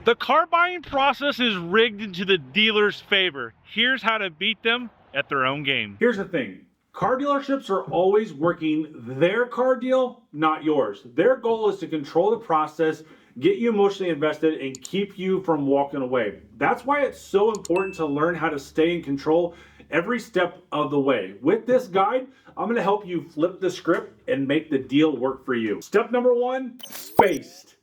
The car buying process is rigged into the dealer's favor. Here's how to beat them at their own game. Here's the thing. Car dealerships are always working their car deal, not yours. Their goal is to control the process, get you emotionally invested, and keep you from walking away. That's why it's so important to learn how to stay in control every step of the way. With this guide, I'm going to help you flip the script and make the deal work for you. Step number one, S.P.A.C.E.D.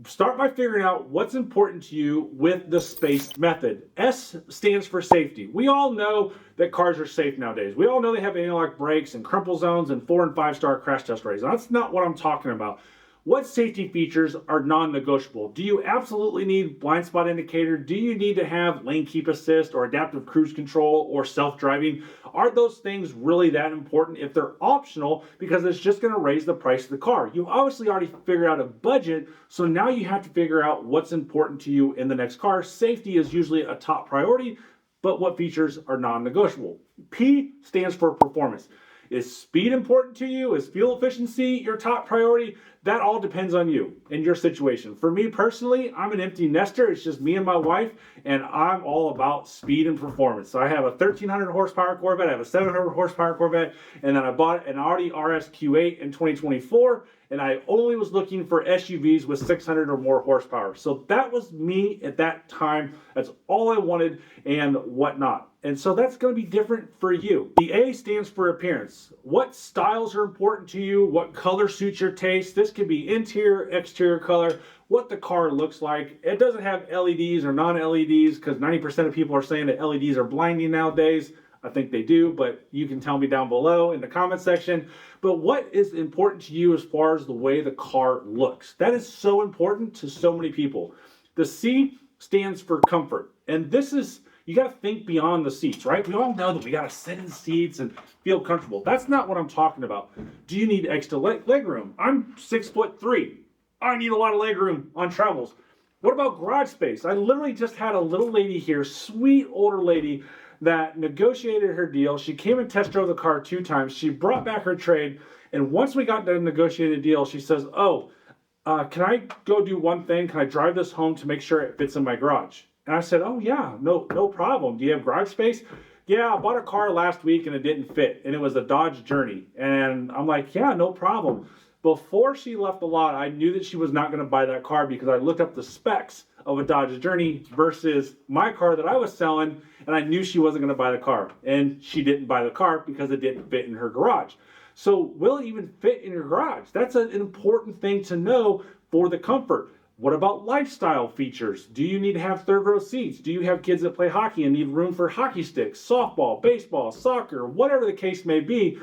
Start by figuring out what's important to you with the S.P.A.C.E.D method. S stands for safety. We all know that cars are safe nowadays. We all know they have anti-lock brakes and crumple zones and 4- and 5-star crash test ratings. That's not what I'm talking about. What safety features are non-negotiable? Do you absolutely need blind spot indicator? Do you need to have lane keep assist or adaptive cruise control or self-driving? Are those things really that important if they're optional because it's just going to raise the price of the car? You obviously already figured out a budget, so now you have to figure out what's important to you in the next car. Safety is usually a top priority, but what features are non-negotiable? P stands for performance. Is speed important to you? Is fuel efficiency your top priority? That all depends on you and your situation. For me personally, I'm an empty nester. It's just me and my wife, and I'm all about speed and performance. So I have a 1,300 horsepower Corvette, I have a 700 horsepower Corvette, and then I bought an Audi RS Q8 in 2024, and I only was looking for SUVs with 600 or more horsepower. So that was me at that time. That's all I wanted and whatnot. And so that's going to be different for you. The A stands for appearance. What styles are important to you? What color suits your taste? This could be interior, exterior color, what the car looks like. It doesn't have LEDs or non-LEDs because 90% of people are saying that LEDs are blinding nowadays. I think they do, but you can tell me down below in the comment section. But what is important to you as far as the way the car looks? That is so important to so many people. The C stands for comfort. And this is, you got to think beyond the seats, right? We all know that we got to sit in seats and feel comfortable. That's not what I'm talking about. Do you need extra leg room? I'm 6'3". I need a lot of leg room on travels. What about garage space? I literally just had a little lady here, sweet older lady, that negotiated her deal. She came and test drove the car 2 times. She brought back her trade. And once we got done negotiating a deal, she says, can I go do one thing? Can I drive this home to make sure it fits in my garage? And I said, oh yeah, no problem. Do you have garage space? Yeah, I bought a car last week and it didn't fit. And it was a Dodge Journey. And I'm like, yeah, no problem. Before she left the lot, I knew that she was not going to buy that car because I looked up the specs of a Dodge Journey versus my car that I was selling, and I knew she wasn't going to buy the car. And she didn't buy the car because it didn't fit in her garage. So will it even fit in your garage? That's an important thing to know for the comfort. What about lifestyle features? Do you need to have 3rd row seats? Do you have kids that play hockey and need room for hockey sticks, softball, baseball, soccer, whatever the case may be?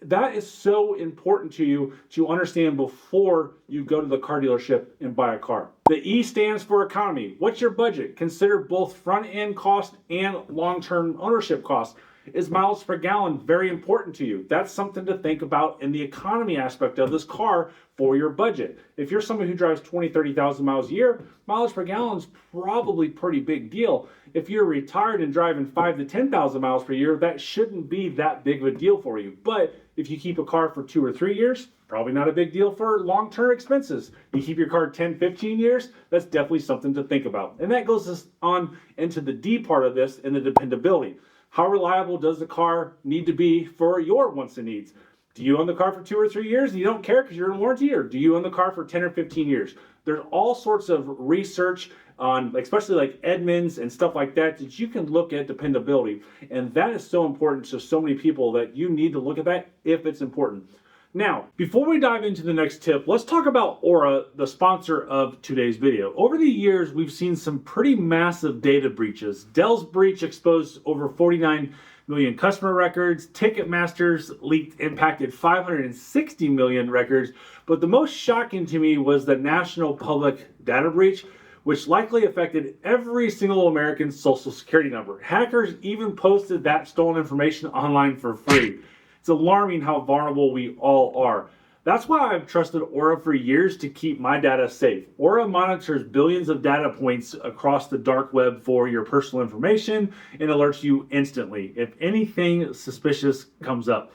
That is so important to you to understand before you go to the car dealership and buy a car. The E stands for economy. What's your budget? Consider both front-end cost and long-term ownership cost. Is miles per gallon very important to you? That's something to think about in the economy aspect of this car for your budget. If you're someone who drives 20, 30,000 miles a year, miles per gallon is probably pretty big deal. If you're retired and driving 5 to 10,000 miles per year, that shouldn't be that big of a deal for you. But if you keep a car for 2 or 3 years, probably not a big deal for long-term expenses. You keep your car 10, 15 years, that's definitely something to think about. And that goes on into the D part of this and the dependability. How reliable does the car need to be for your wants and needs? Do you own the car for 2 or 3 years and you don't care because you're in warranty, or do you own the car for 10 or 15 years? There's all sorts of research on, especially like Edmunds and stuff like that, that you can look at dependability. And that is so important to so many people that you need to look at that if it's important. Now, before we dive into the next tip, let's talk about Aura, the sponsor of today's video. Over the years, we've seen some pretty massive data breaches. Dell's breach exposed over 49 million customer records. Ticketmaster's leaked impacted 560 million records. But the most shocking to me was the National Public Data Breach, which likely affected every single American's social security number. Hackers even posted that stolen information online for free. It's alarming how vulnerable we all are. That's why I've trusted Aura for years to keep my data safe. Aura monitors billions of data points across the dark web for your personal information and alerts you instantly if anything suspicious comes up.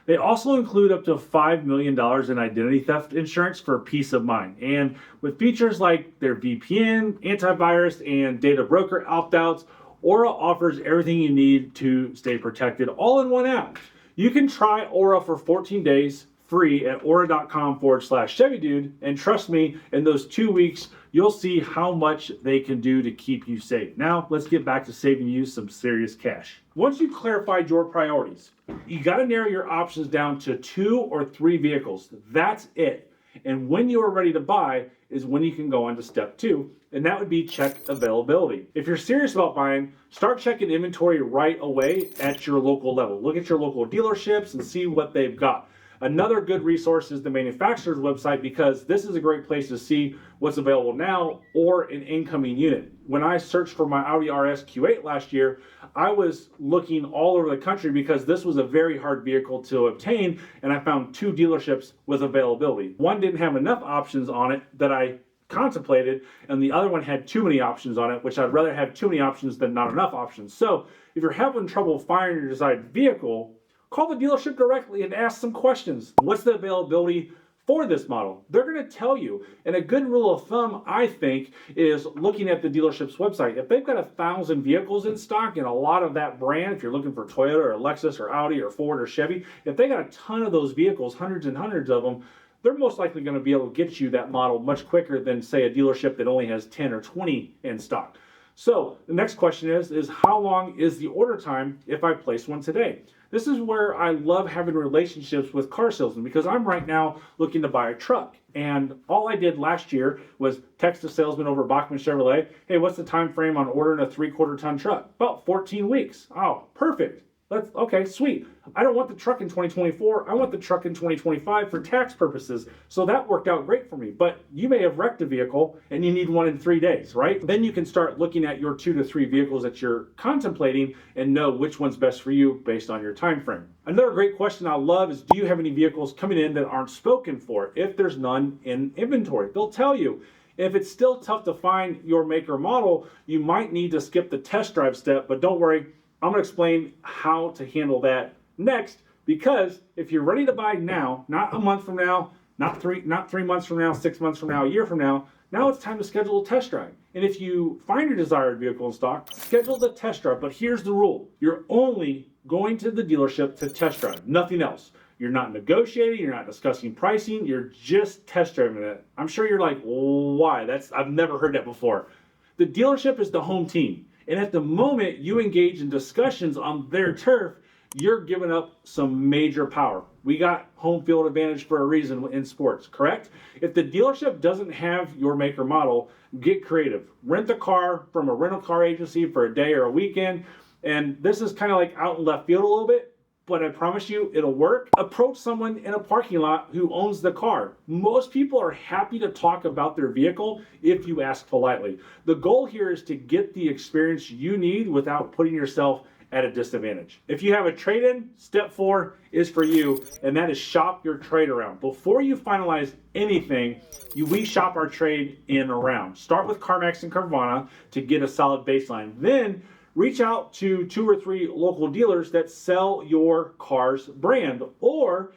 They also include up to $5 million in identity theft insurance for peace of mind. And with features like their VPN, antivirus, and data broker opt-outs, Aura offers everything you need to stay protected all in one app. You can try Aura for 14 days free at aura.com/ChevyDude, and trust me, in those 2 weeks, you'll see how much they can do to keep you safe. Now, let's get back to saving you some serious cash. Once you've clarified your priorities, you got to narrow your options down to 2 or 3 vehicles. That's it. And when you are ready to buy is when you can go on to step 2, and that would be check availability. If you're serious about buying, start checking inventory right away at your local level. Look at your local dealerships and see what they've got. Another good resource is the manufacturer's website, because this is a great place to see what's available now or an incoming unit. When I searched for my Audi RS Q8 last year, I was looking all over the country because this was a very hard vehicle to obtain, and I found 2 dealerships with availability. One didn't have enough options on it that I contemplated, and the other one had too many options on it, which I'd rather have too many options than not enough options. So if you're having trouble finding your desired vehicle, call the dealership directly and ask some questions. What's the availability for this model? They're going to tell you. And a good rule of thumb, I think, is looking at the dealership's website. If they've got 1,000 vehicles in stock, and a lot of that brand, if you're looking for Toyota or Lexus or Audi or Ford or Chevy, if they got a ton of those vehicles, hundreds and hundreds of them, they're most likely going to be able to get you that model much quicker than, say, a dealership that only has 10 or 20 in stock. So the next question is how long is the order time if I place one today? This is where I love having relationships with car salesmen, because I'm right now looking to buy a truck. And all I did last year was text a salesman over at 𝘥𝘦𝘱𝘴𝘥 Chevrolet, hey, what's the time frame on ordering a 3/4 ton truck? About 14 weeks. Oh, perfect. Okay, sweet. I don't want the truck in 2024. I want the truck in 2025 for tax purposes. So that worked out great for me. But you may have wrecked a vehicle and you need one in 3 days, right? Then you can start looking at your 2 to 3 vehicles that you're contemplating and know which one's best for you based on your time frame. Another great question I love is, do you have any vehicles coming in that aren't spoken for? If there's none in inventory, they'll tell you. If it's still tough to find your make or model, you might need to skip the test drive step, but don't worry. I'm going to explain how to handle that next, because if you're ready to buy now, not a month from now, not three months from now, 6 months from now, a year from now it's time to schedule a test drive. And if you find your desired vehicle in stock, schedule the test drive. But here's the rule. You're only going to the dealership to test drive, nothing else. You're not negotiating, you're not discussing pricing, you're just test driving it. I'm sure you're like, why? I've never heard that before. The dealership is the home team. And at the moment you engage in discussions on their turf, you're giving up some major power. We got home field advantage for a reason in sports, correct? If the dealership doesn't have your make or model, get creative. Rent the car from a rental car agency for a day or a weekend. And this is kind of like out in left field a little bit, but I promise you it'll work. Approach someone in a parking lot who owns the car. Most people are happy to talk about their vehicle if you ask politely. The goal here is to get the experience you need without putting yourself at a disadvantage. If you have a trade-in, step 4 is for you, and that is shop your trade around. Before you finalize anything, we shop our trade in around. Start with CarMax and Carvana to get a solid baseline. Then reach out to 2 or 3 local dealers that sell your car's brand, or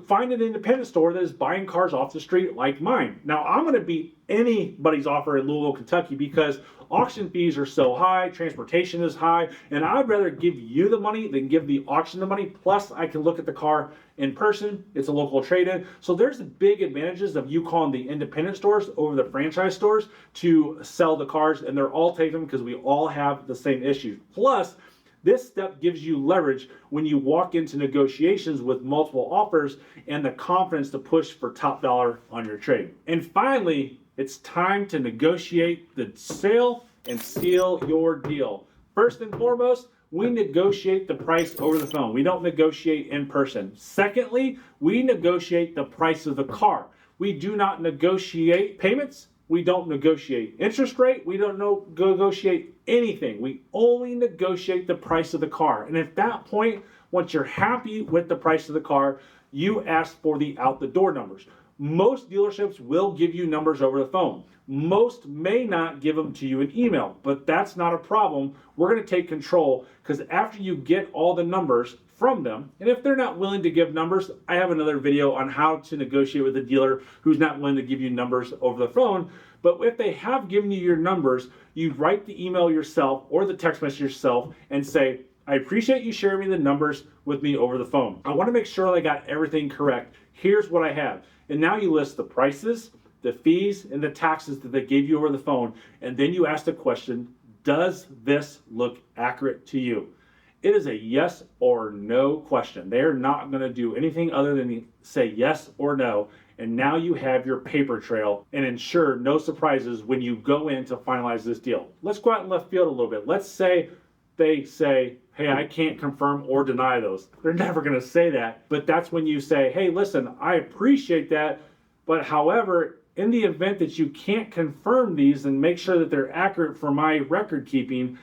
find an independent store that is buying cars off the street like mine. Now, I'm going to beat anybody's offer in Louisville, Kentucky, because auction fees are so high, transportation is high, and I'd rather give you the money than give the auction the money. Plus, I can look at the car in person. It's a local trade-in. So there's the big advantages of you calling the independent stores over the franchise stores to sell the cars, and they're all taking them because we all have the same issues. Plus, this step gives you leverage when you walk into negotiations with multiple offers and the confidence to push for top dollar on your trade. And finally, it's time to negotiate the sale and seal your deal. First and foremost, we negotiate the price over the phone. We don't negotiate in person. Secondly, we negotiate the price of the car. We do not negotiate payments. We don't negotiate interest rate. We don't negotiate anything. We only negotiate the price of the car. And at that point, once you're happy with the price of the car, you ask for the out the door numbers. Most dealerships will give you numbers over the phone. Most may not give them to you in email, but that's not a problem. We're going to take control, because after you get all the numbers, from them. And if they're not willing to give numbers, I have another video on how to negotiate with a dealer who's not willing to give you numbers over the phone. But if they have given you your numbers, you write the email yourself or the text message yourself and say, I appreciate you sharing me the numbers with me over the phone. I want to make sure I got everything correct. Here's what I have. And now you list the prices, the fees, and the taxes that they gave you over the phone. And then you ask the question, does this look accurate to you? It is a yes or no question. They're not going to do anything other than say yes or no. And now you have your paper trail and ensure no surprises when you go in to finalize this deal. Let's go out in left field a little bit. Let's say they say, hey, I can't confirm or deny those. They're never going to say that. But that's when you say, hey, listen, I appreciate that. But however, in the event that you can't confirm these and make sure that they're accurate for my record keeping,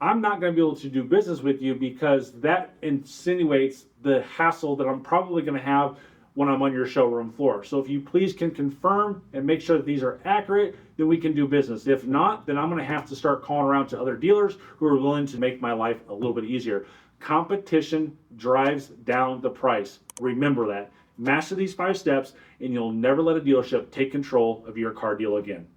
I'm not going to be able to do business with you because that insinuates the hassle that I'm probably going to have when I'm on your showroom floor. So if you please can confirm and make sure that these are accurate, then we can do business. If not, then I'm going to have to start calling around to other dealers who are willing to make my life a little bit easier. Competition drives down the price. Remember that. Master these 5 steps and you'll never let a dealership take control of your car deal again.